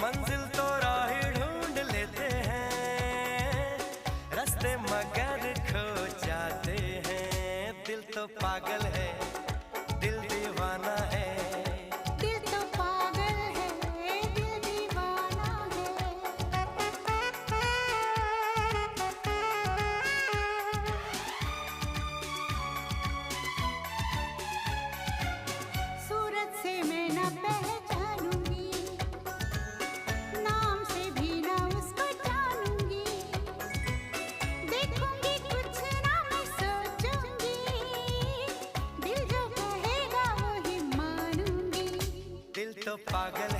मंजिल तो राही ढूंढ लेते हैं, रास्ते मगर खो जाते हैं। दिल तो पागल है, दिल दीवाना है। दिल तो पागल है, दिल दीवाना है। सूरत से मैं न पहचानूंगी, नाम से भी न उसको जानूंगी। देखूंगी कुछ ना मैं सोचूंगी, दिल जो कहेगा वो ही मानूंगी। दिल तो पागल